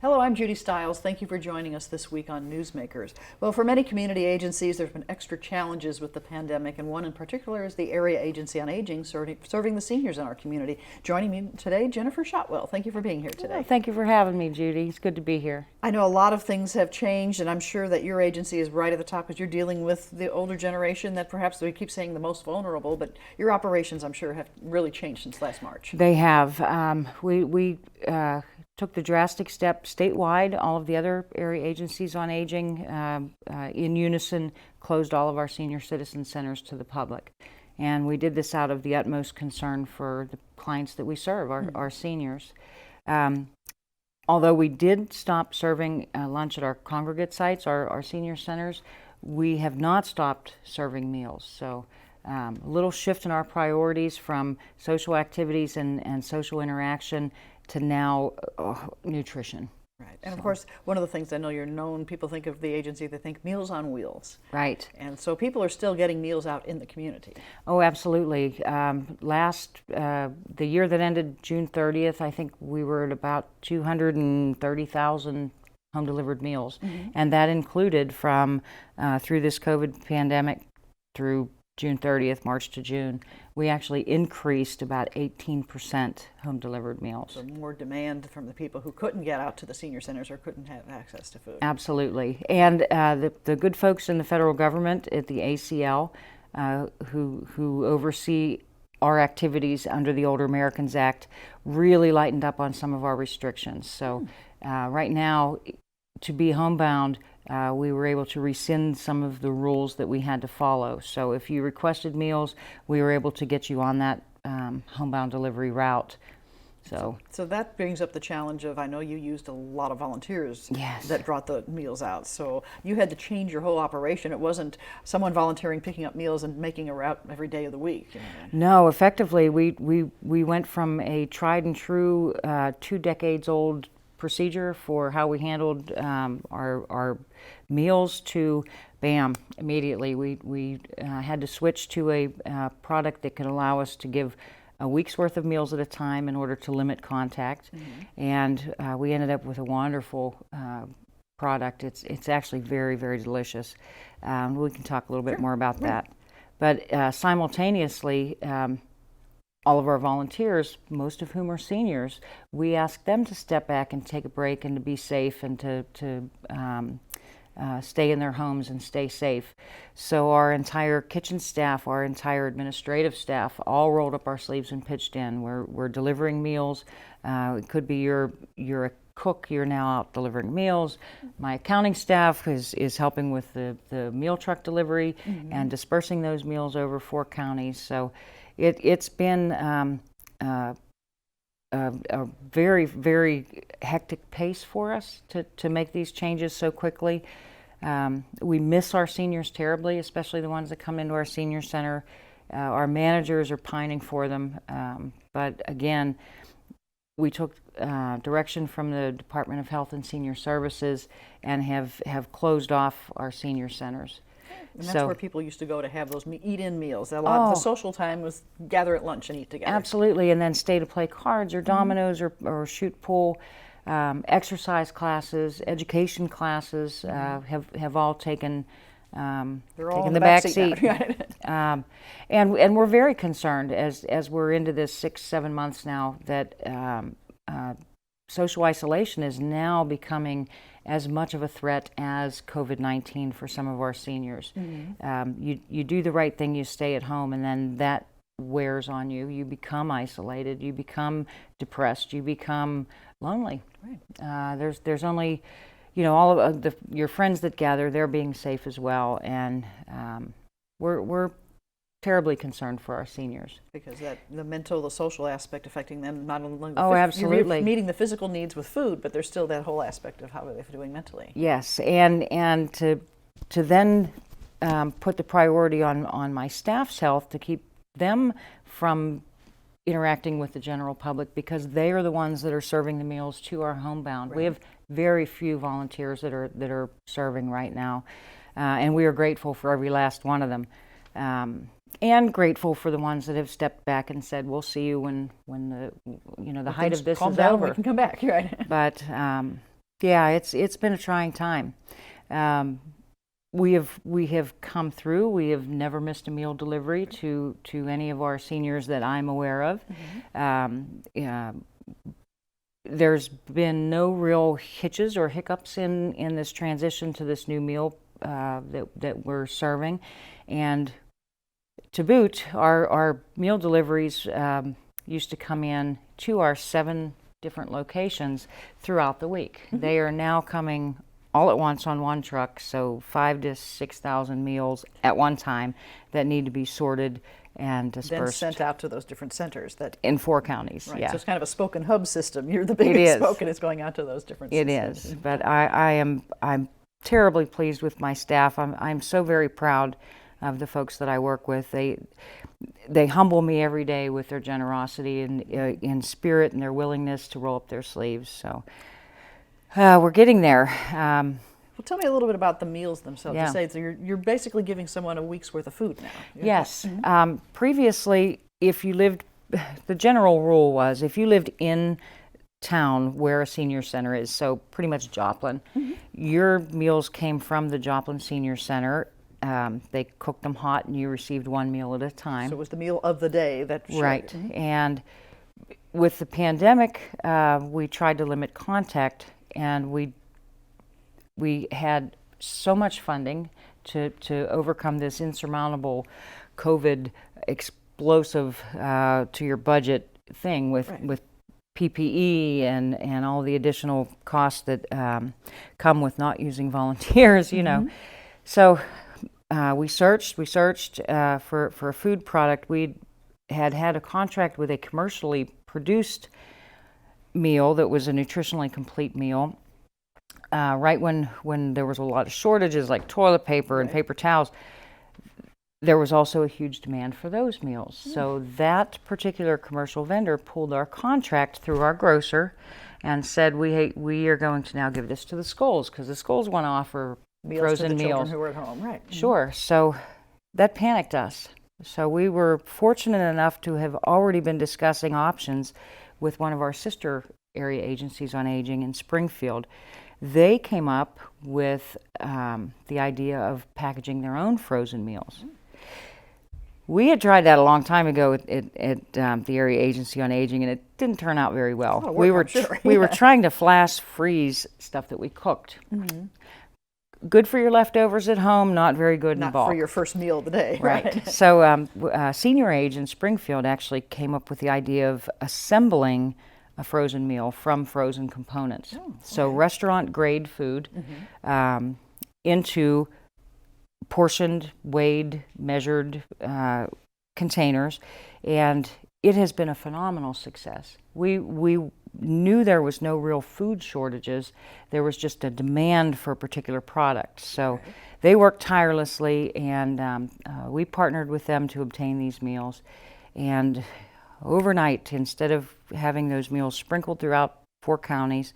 Hello, I'm Judy Stiles. Thank you for joining us this week on Newsmakers. Well, for many community agencies, there's been extra challenges with the pandemic, and one in particular is the Area Agency on Aging, serving the seniors in our community. Joining me today, Jennifer Shotwell. Thank you for being here today. Thank you for having me, Judy. It's good to be here. I know a lot of things have changed, and I'm sure that your agency is right at the top because you're dealing with the older generation that perhaps we keep saying the most vulnerable, but your operations, I'm sure, have really changed since last March. They have. We took the drastic step statewide. All of the other area agencies on aging, in unison, closed all of our senior citizen centers to the public. And we did this out of the utmost concern for the clients that we serve, our seniors. Although we did stop serving lunch at our congregate sites, our senior centers, we have not stopped serving meals. So a little shift in our priorities from social activities and social interaction to now nutrition. Right. And of course, one of the things I know you're known, people think of the agency, they think Meals on Wheels. Right. And so people are still getting meals out in the community. Oh, absolutely. The year that ended June 30th, I think we were at about 230,000 home delivered meals. Mm-hmm. And that included from through this COVID pandemic through June 30th, March to June, we actually increased about 18% home delivered meals. So more demand from the people who couldn't get out to the senior centers or couldn't have access to food. Absolutely. And the good folks in the federal government at the ACL who oversee our activities under the Older Americans Act really lightened up on some of our restrictions. So right now, to be homebound, we were able to rescind some of the rules that we had to follow. So if you requested meals, we were able to get you on that homebound delivery route. So that brings up the challenge of, I know you used a lot of volunteers. Yes. That brought the meals out. So you had to change your whole operation. It wasn't someone volunteering, picking up meals and making a route every day of the week. No, effectively, we went from a tried and true 2 decades old procedure for how we handled our meals to bam, immediately we had to switch to a product that could allow us to give a week's worth of meals at a time in order to limit contact. Mm-hmm. And we ended up with a wonderful product. It's actually very, very delicious. We can talk a little bit more about that. But simultaneously, all of our volunteers, most of whom are seniors, we ask them to step back and take a break and to be safe and to stay in their homes and stay safe. So our entire kitchen staff, our entire administrative staff, all rolled up our sleeves and pitched in. We're delivering meals. It could be you're a cook, you're now out delivering meals. My accounting staff is helping with the meal truck delivery. Mm-hmm. And dispersing those meals over 4 counties. So it's been a very, very hectic pace for us to make these changes so quickly. We miss our seniors terribly, especially the ones that come into our senior center. Our managers are pining for them. But again, we took direction from the Department of Health and Senior Services and have closed off our senior centers. And that's where people used to go to have those eat-in meals. A lot of the social time was gather at lunch and eat together. Absolutely, and then stay to play cards or dominoes or shoot pool. Exercise classes, education classes have all taken the back seat. And we're very concerned as we're into this 6-7 months now that social isolation is now becoming as much of a threat as COVID-19 for some of our seniors. Mm-hmm. You do the right thing, you stay at home, and then that wears on you. You become isolated, you become depressed, you become lonely. Right. There's only, all of your friends that gather, they're being safe as well, and we're terribly concerned for our seniors. Because the mental, the social aspect affecting them, not only absolutely. You're meeting the physical needs with food, but there's still that whole aspect of how are they doing mentally. Yes, and to then put the priority on my staff's health to keep them from interacting with the general public, because they are the ones that are serving the meals to our homebound. Right. We have very few volunteers that are serving right now, and we are grateful for every last one of them. And grateful for the ones that have stepped back and said, "We'll see you when the height of this is over." We can come back, right? But Yeah, it's been a trying time. We have come through. We have never missed a meal delivery to any of our seniors that I'm aware of. Yeah, there's been no real hitches or hiccups in this transition to this new meal that we're serving, and to boot, our meal deliveries used to come in to our 7 different locations throughout the week. They are now coming all at once on one truck, so 5,000 to 6,000 meals at one time that need to be sorted and dispersed. Then sent out to those different centers. In 4 counties, right. yeah. So it's kind of a spoke and hub system. You're the biggest spoke, and it's going out to those different systems. It is, but I'm terribly pleased with my staff. I'm so very proud of the folks that I work with. They humble me every day with their generosity and in spirit and their willingness to roll up their sleeves. So we're getting there. Well, tell me a little bit about the meals themselves. Yeah. You say so you're basically giving someone a week's worth of food now. Yes. Previously, if you lived, the general rule was if you lived in town where a senior center is, so pretty much Joplin, your meals came from the Joplin Senior Center. They cooked them hot, and you received 1 meal at a time. So it was the meal of the day that showed. Right. And with the pandemic, we tried to limit contact, and we had so much funding to overcome this insurmountable COVID explosive to your budget thing with PPE and all the additional costs that come with not using volunteers, you know. So we searched for a food product. We had a contract with a commercially produced meal that was a nutritionally complete meal. Right when there was a lot of shortages like toilet paper and paper towels, there was also a huge demand for those meals. So that particular commercial vendor pulled our contract through our grocer and said, we are going to now give this to the schools, because the schools want to offer meals frozen to the meals. children who are at home, right? Sure. So that panicked us. So we were fortunate enough to have already been discussing options with one of our sister area agencies on aging in Springfield. They came up with the idea of packaging their own frozen meals. We had tried that a long time ago at the area agency on aging, and it didn't turn out very well. We were trying to flash freeze stuff that we cooked. Good for your leftovers at home, not very good in bulk. Not for your first meal of the day. Right. So Senior Age in Springfield actually came up with the idea of assembling a frozen meal from frozen components. So restaurant grade food into portioned, weighed, measured containers, and it has been a phenomenal success. We knew there was no real food shortages. There was just a demand for a particular product. So they worked tirelessly, and we partnered with them to obtain these meals. And overnight, instead of having those meals sprinkled throughout 4 counties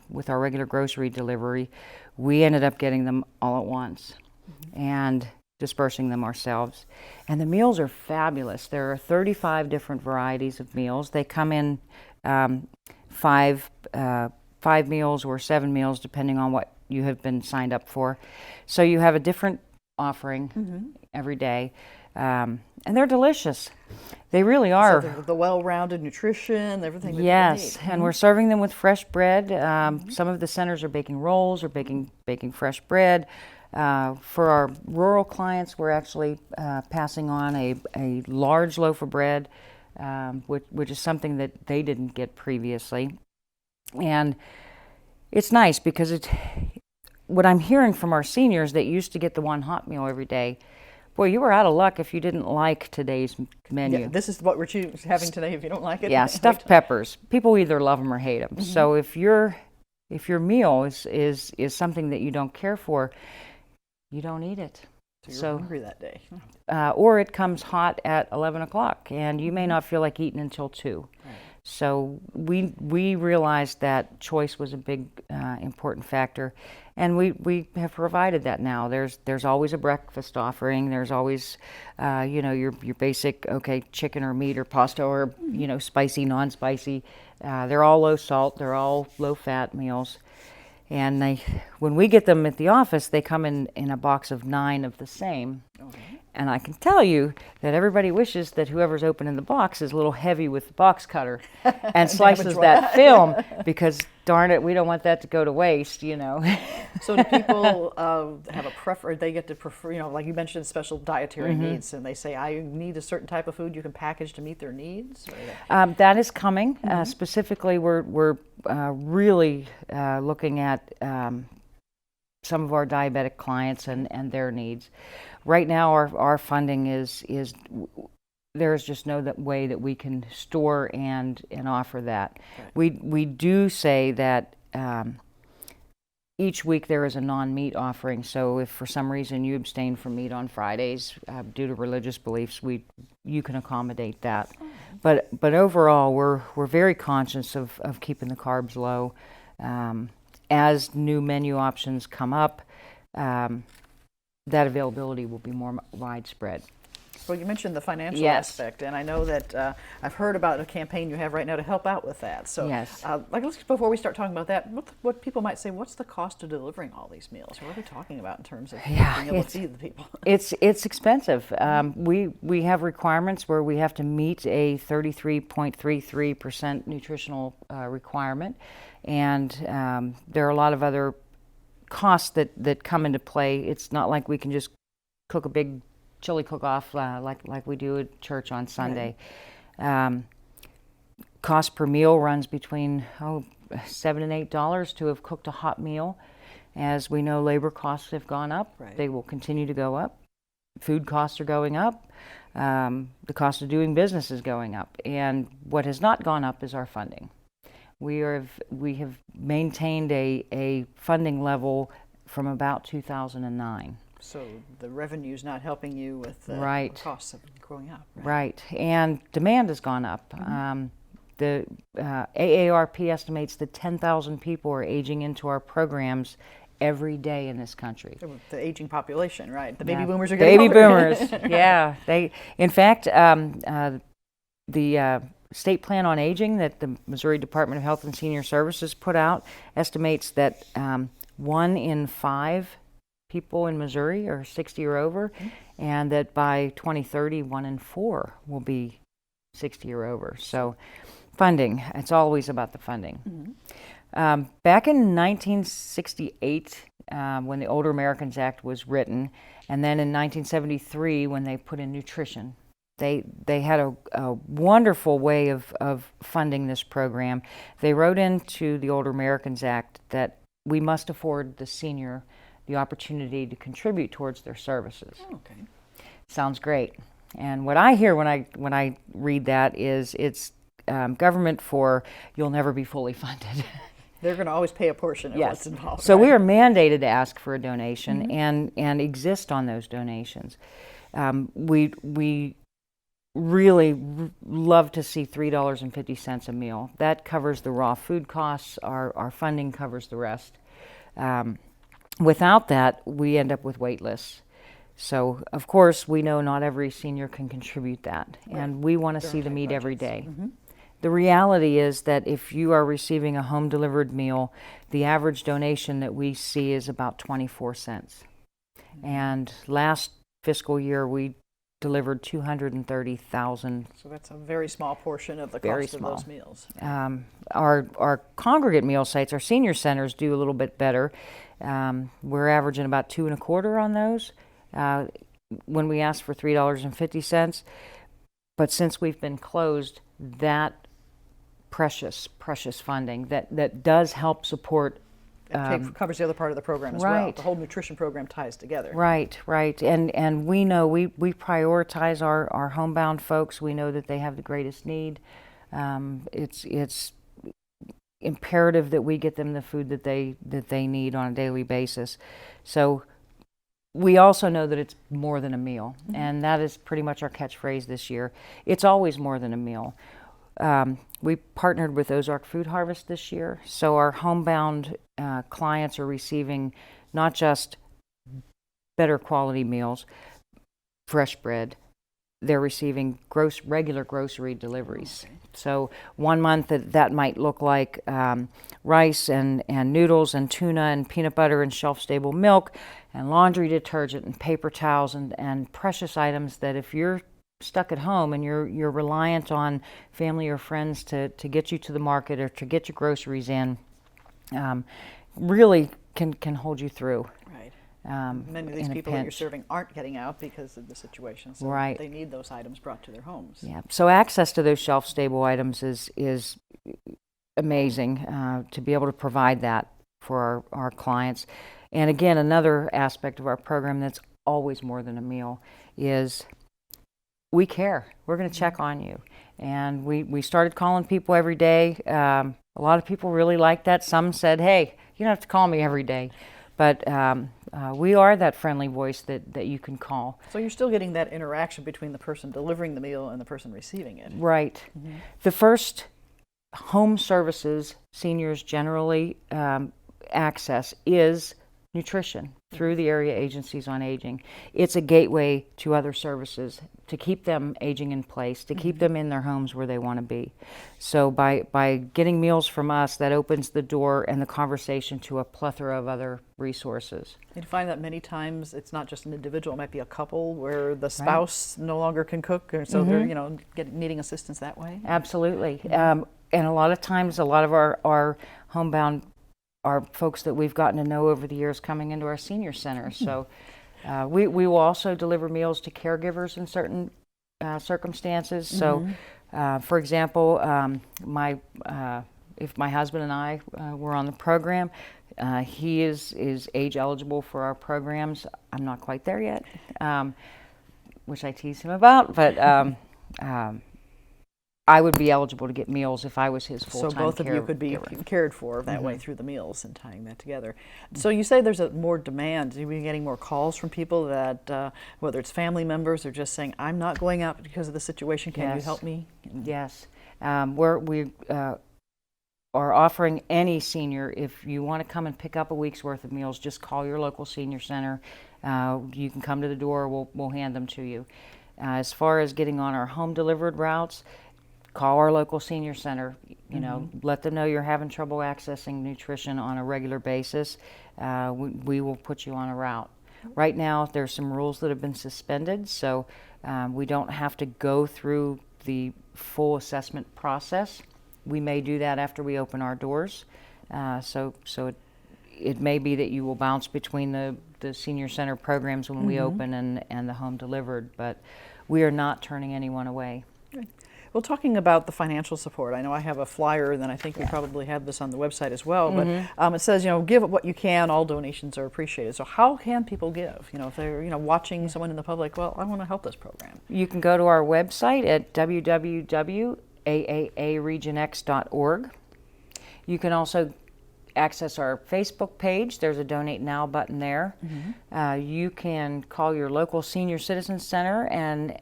with our regular grocery delivery, we ended up getting them all at once and dispersing them ourselves. And the meals are fabulous. There are 35 different varieties of meals. They come in 5 meals or 7 meals, depending on what you have been signed up for. So you have a different offering every day. And they're delicious. They really are. So the well-rounded nutrition, everything that yes, you need. And we're serving them with fresh bread. Some of the centers are baking rolls or baking fresh bread. For our rural clients, we're actually passing on a large loaf of bread, which is something that they didn't get previously. And it's nice because what I'm hearing from our seniors that used to get the one hot meal every day, boy, you were out of luck if you didn't like today's menu. Yeah, this is what we're having today. If you don't like it, yeah, stuffed peppers. People either love them or hate them. So if your meal is something that you don't care for, you don't eat it. So you're hungry that day. Or it comes hot at 11 o'clock, and you may not feel like eating until 2. Right. So we realized that choice was a big important factor, and we have provided that now. There's always a breakfast offering. There's always your basic chicken or meat or pasta or spicy, non-spicy. They're all low salt. They're all low fat meals. And when we get them at the office, they come in a box of 9 of the same. Okay. And I can tell you that everybody wishes that whoever's opening the box is a little heavy with the box cutter and slices that film, because darn it, we don't want that to go to waste, So do people have a preference? They get to prefer, like you mentioned, special dietary needs, and they say, I need a certain type of food you can package to meet their needs? That is coming. Specifically, we're really looking at some of our diabetic clients and their needs. Right now, our funding is there's just no way that we can store and offer that. Right. We do say that each week there is a non-meat offering. So if for some reason you abstain from meat on Fridays due to religious beliefs, you can accommodate that. But overall, we're very conscious of keeping the carbs low. As new menu options come up, that availability will be more widespread. Well, you mentioned the financial aspect, and I know that I've heard about a campaign you have right now to help out with that. So, yes. Before we start talking about that, what people might say, what's the cost of delivering all these meals? What are we talking about in terms of being able to feed the people? It's expensive. We have requirements where we have to meet a 33.33% nutritional requirement, and there are a lot of other costs that come into play. It's not like we can just cook a big chili cook-off like we do at church on Sunday. Right. Cost per meal runs between $7 and $8 to have cooked a hot meal. As we know, labor costs have gone up. Right. They will continue to go up. Food costs are going up. The cost of doing business is going up. And what has not gone up is our funding. We have maintained a funding level from about 2009. So the revenue's not helping you with the costs of growing up. Right, and demand has gone up. The AARP estimates that 10,000 people are aging into our programs every day in this country. The aging population, right? The baby boomers are getting older. Baby boomers, yeah. In fact, the state plan on aging that the Missouri Department of Health and Senior Services put out estimates that 1 in 5 people in Missouri are 60 or over, and that by 2030, 1 in 4 will be 60 or over. So funding, it's always about the funding. Back in 1968, when the Older Americans Act was written, and then in 1973 when they put in nutrition, they had a wonderful way of funding this program. They wrote into the Older Americans Act that we must afford the senior the opportunity to contribute towards their services. Okay. Sounds great. And what I hear when I read that is it's government for you'll never be fully funded. They're going to always pay a portion of what's involved. So we are mandated to ask for a donation and exist on those donations. We really love to see $3.50 a meal. That covers the raw food costs. Our funding covers the rest. Without that, we end up with wait lists. So, of course, we know not every senior can contribute that, and we want to see them eat every day. The reality is that if you are receiving a home-delivered meal, the average donation that we see is about 24 cents. And last fiscal year, we delivered 230,000. So that's a very small portion of the cost of those meals. Our congregate meal sites, our senior centers, do a little bit better. We're averaging about 2 1/4 on those when we ask for $3.50. But since we've been closed, that precious funding that does help support. It covers the other part of the program as well. The whole nutrition program ties together. Right. And we know we prioritize our homebound folks. We know that they have the greatest need. It's imperative that we get them the food that they need on a daily basis. So we also know that it's more than a meal, and that is pretty much our catchphrase this year. It's always more than a meal. we partnered with Ozark Food Harvest this year, so our homebound clients are receiving not just better quality meals, fresh bread, they're receiving regular grocery deliveries. Okay. So 1 month that might look like rice and noodles and tuna and peanut butter and shelf-stable milk and laundry detergent and paper towels and precious items that if you're stuck at home and you're reliant on family or friends to get you to the market or to get your groceries in, really can hold you through. Right. in Many of these a people that you're pinch. serving aren't getting out because of the situation, so Right. they need those items brought to their homes. Yeah. So access to those shelf-stable items is amazing to be able to provide that for our clients. And again, another aspect of our program that's always more than a meal is we care. We're going to check on you. And we started calling people every day. A lot of people really liked that. Some said, hey, you don't have to call me every day. But we are that friendly voice that you can call. So you're still getting that interaction between the person delivering the meal and the person receiving it. Right. The first home services seniors generally access is nutrition through the area agencies on aging. It's a gateway to other services to keep them aging in place, to keep them in their homes where they want to be. So by getting meals from us, that opens the door and the conversation to a plethora of other resources. You find that many times it's not just an individual, it might be a couple where the spouse no longer can cook, or so they're needing assistance that way. Absolutely. And a lot of times, a lot of our homebound are folks that we've gotten to know over the years coming into our senior centers. So we will also deliver meals to caregivers in certain circumstances. So, for example, if my husband and I were on the program, he is age eligible for our programs. I'm not quite there yet, which I tease him about, but I would be eligible to get meals if I was his full-time So both of you could be cared for that way through the meals and tying that together. So you say there's more demand. Are you getting more calls from people that, whether it's family members or just saying, I'm not going out because of the situation, can you help me? Yes. We are offering any senior, if you want to come and pick up a week's worth of meals, just call your local senior center. You can come to the door, we'll hand them to you. As far as getting on our home delivered routes, call our local senior center, let them know you're having trouble accessing nutrition on a regular basis. We will put you on a route. Right now, there's some rules that have been suspended, so we don't have to go through the full assessment process. We may do that after we open our doors. So it may be that you will bounce between the senior center programs when we open and the home delivered, but we are not turning anyone away. Well, talking about the financial support, I know I have a flyer, and then I think we probably have this on the website as well, but it says, give what you can, all donations are appreciated. So how can people give? If they're, watching someone in the public, well, I want to help this program. You can go to our website at www.aaaregionx.org. You can also access our Facebook page. There's a Donate Now button there. You can call your local senior citizen center and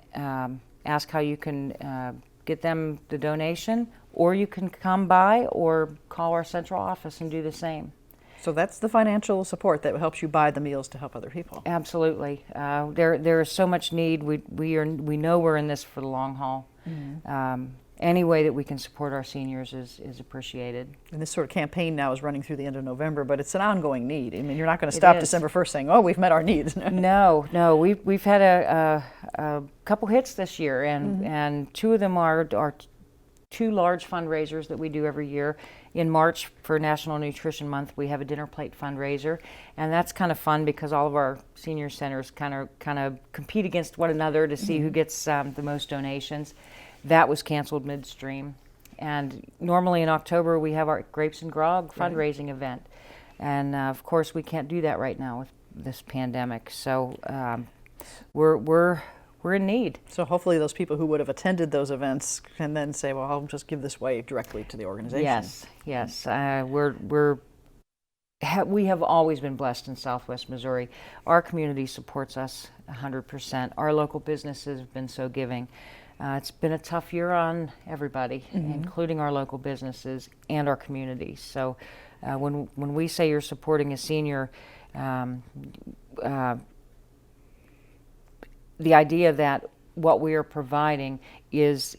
ask how you can get them the donation, or you can come by or call our central office and do the same. So that's the financial support that helps you buy the meals to help other people. Absolutely. There is so much need. We know we're in this for the long haul. Any way that we can support our seniors is appreciated. And this sort of campaign now is running through the end of November, but it's an ongoing need. I mean, you're not going to stop December 1st saying, "Oh, we've met our needs." No. We've had a couple hits this year, and two of them are two large fundraisers that we do every year. In March for National Nutrition Month, we have a dinner plate fundraiser, and that's kind of fun because all of our senior centers kind of compete against one another to see who gets the most donations. That was canceled midstream. And normally in October we have our Grapes and Grog fundraising event. And of course we can't do that right now with this pandemic. So we're in need. So hopefully those people who would have attended those events can then say, well, I'll just give this way directly to the organization. Yes. We have always been blessed in Southwest Missouri. Our community supports us 100%. Our local businesses have been so giving. It's been a tough year on everybody, including our local businesses and our communities. So when we say you're supporting a senior, the idea that what we are providing is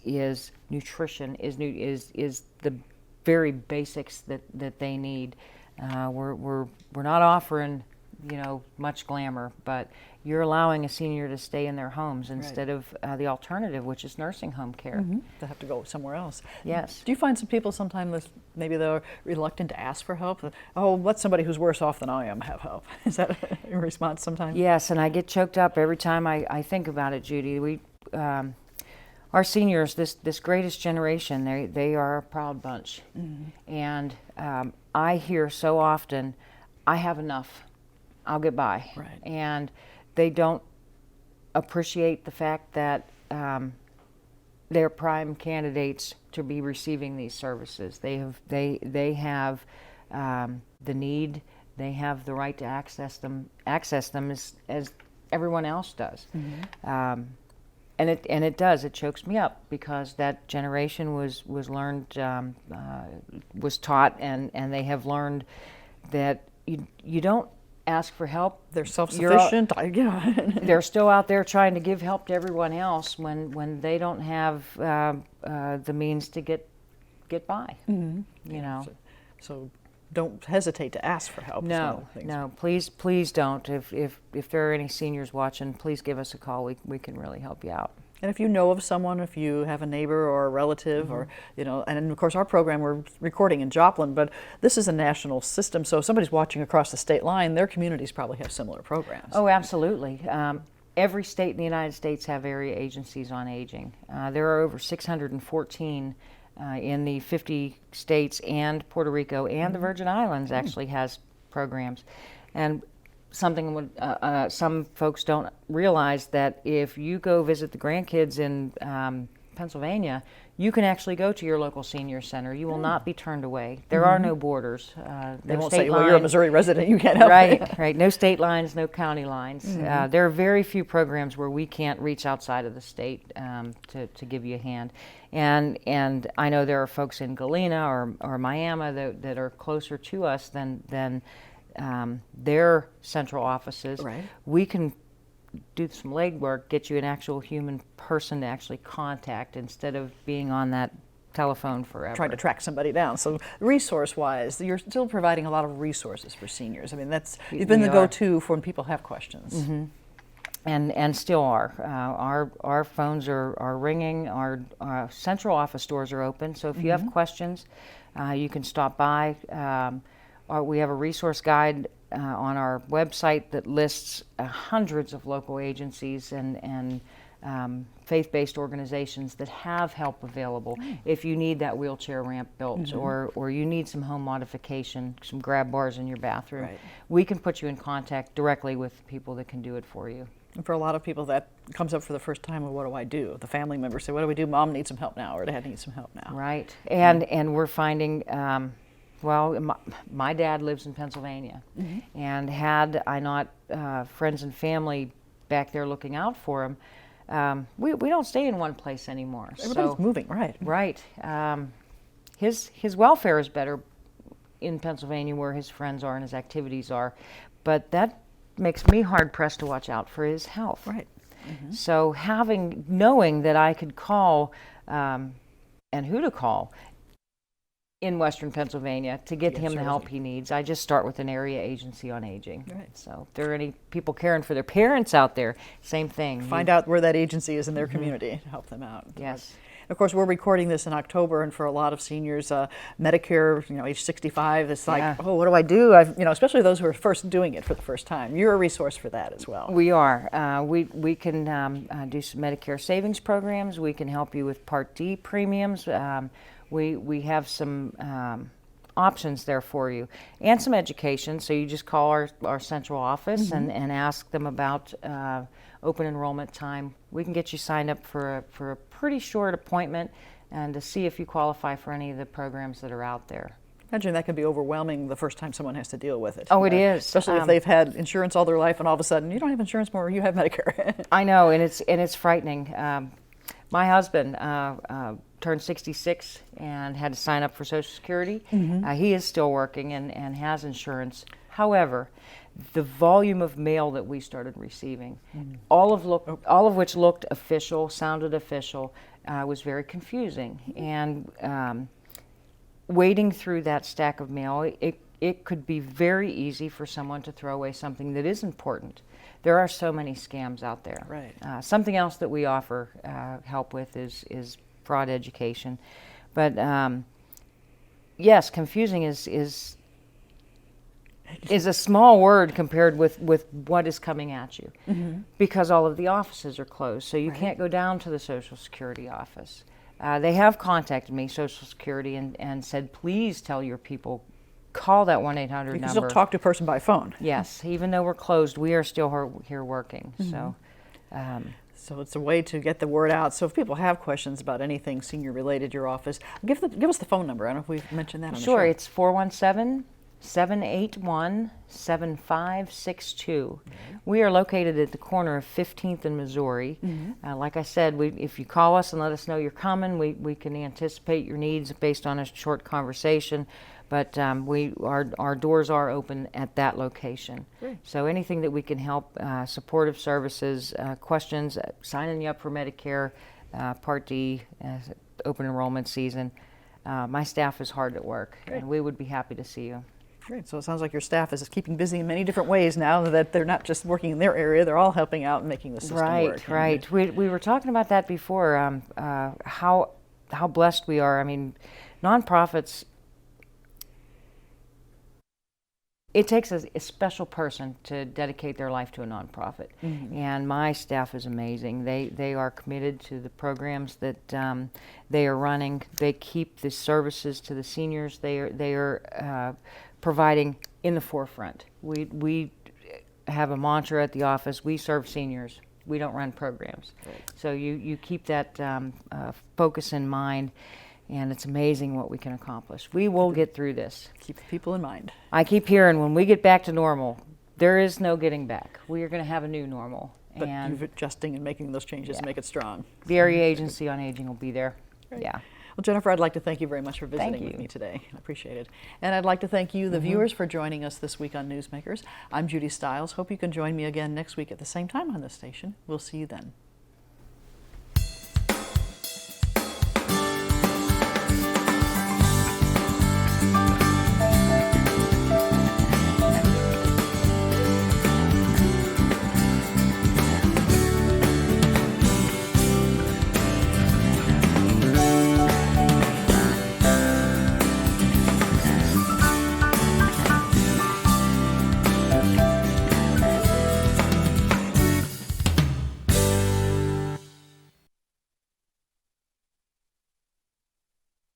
nutrition, is the very basics that they need. We're not offering, much glamour, but you're allowing a senior to stay in their homes instead of the alternative, which is nursing home care. They have to go somewhere else. Yes. Do you find some people sometimes maybe they're reluctant to ask for help? Oh, let somebody who's worse off than I am have help. Is that a response sometimes? Yes, and I get choked up every time I think about it, Judy. Our seniors, this greatest generation, they are a proud bunch. And I hear so often, I have enough, I'll get by. Right. And they don't appreciate the fact that they're prime candidates to be receiving these services. They have the need, they have the right to access them as everyone else does. And it does. It chokes me up because that generation was learned, was taught, and they have learned that you don't ask for help. They're self-sufficient. They're still out there trying to give help to everyone else when they don't have the means to get by. So don't hesitate to ask for help. No, please don't. If there are any seniors watching, please give us a call. We can really help you out. And if you know of someone, if you have a neighbor or a relative, or and of course our program, we're recording in Joplin, but this is a national system. So if somebody's watching across the state line, their communities probably have similar programs. Oh, absolutely. Every state in the United States have area agencies on aging. There are over 614 in the 50 states, and Puerto Rico and the Virgin Islands actually has programs. And something some folks don't realize, that if you go visit the grandkids in Pennsylvania, you can actually go to your local senior center. You will not be turned away. There are no borders. They won't say, well, you're a Missouri resident, you can't help me. Right. No state lines, no county lines. There are very few programs where we can't reach outside of the state to give you a hand. And I know there are folks in Galena or Miami that are closer to us than their central offices. Right. We can do some legwork, get you an actual human person to actually contact instead of being on that telephone forever. Trying to track somebody down. So resource-wise, you're still providing a lot of resources for seniors. I mean, you've been the go-to for when people have questions. And still are. Our phones are ringing. Our central office doors are open. So if you have questions, you can stop by. We have a resource guide on our website that lists hundreds of local agencies and faith-based organizations that have help available. If you need that wheelchair ramp built, or you need some home modification, some grab bars in your bathroom, we can put you in contact directly with people that can do it for you. And for a lot of people, that comes up for the first time. Well, what do I do? The family members say, what do we do? Mom needs some help now, or Dad needs some help now. Right. And we're finding, my dad lives in Pennsylvania, and had I not friends and family back there looking out for him, we don't stay in one place anymore. Everybody's moving, right? Right. His welfare is better in Pennsylvania, where his friends are and his activities are, but that makes me hard pressed to watch out for his health. Right. So knowing that I could call and who to call in Western Pennsylvania to get him the help he needs, I just start with an area agency on aging. Right. So if there are any people caring for their parents out there, same thing. Find out where that agency is in their community to help them out. Yes. Of course, we're recording this in October, and for a lot of seniors, Medicare, age 65, it's like, oh, what do I do? Especially those who are first doing it for the first time. You're a resource for that as well. We are. We can do some Medicare savings programs. We can help you with Part D premiums. We have some options there for you, and some education. So you just call our central office and ask them about open enrollment time. We can get you signed up for a pretty short appointment, and to see if you qualify for any of the programs that are out there. Imagine that can be overwhelming the first time someone has to deal with it. Oh, it is. Especially if they've had insurance all their life, and all of a sudden you don't have insurance more, you have Medicare. I know, and it's frightening. My husband turned 66 and had to sign up for Social Security. He is still working and has insurance. However, the volume of mail that we started receiving, all of which looked official, sounded official, was very confusing. And wading through that stack of mail, it could be very easy for someone to throw away something that is important. There are so many scams out there. Right. Something else that we offer help with is fraud education. But yes, confusing is a small word compared with what is coming at you, because all of the offices are closed. So you can't go down to the Social Security office. They have contacted me, Social Security, and said, please tell your people, call that 1-800 number. You can still talk to a person by phone. Yes, even though we're closed, we are still here working. So it's a way to get the word out. So if people have questions about anything senior related to your office, give us the phone number. I don't know if we've mentioned that on the show. Sure, it's 417-781-7562. We are located at the corner of 15th and Missouri. Like I said, if you call us and let us know you're coming, we can anticipate your needs based on a short conversation. But our doors are open at that location. Great. So anything that we can help, supportive services, questions, signing you up for Medicare, Part D, open enrollment season. My staff is hard at work, and we would be happy to see you. Great. So it sounds like your staff is keeping busy in many different ways now that they're not just working in their area, they're all helping out and making the system work. Right. We were talking about that before, how blessed we are. I mean, nonprofits, it takes a special person to dedicate their life to a nonprofit. And my staff is amazing. They are committed to the programs that they are running. They keep the services to the seniors. They are providing in the forefront. We have a mantra at the office: we serve seniors. We don't run programs. Right. So you keep that focus in mind. And it's amazing what we can accomplish. We will get through this. Keep people in mind. I keep hearing when we get back to normal, there is no getting back. We are going to have a new normal. But and you're adjusting and making those changes to make it strong. the Area Agency on Aging will be there. Great. Yeah. Well, Jennifer, I'd like to thank you very much for visiting Thank with you. me today. I appreciate it. And I'd like to thank you, the viewers, for joining us this week on Newsmakers. I'm Judy Stiles. Hope you can join me again next week at the same time on this station. We'll see you then.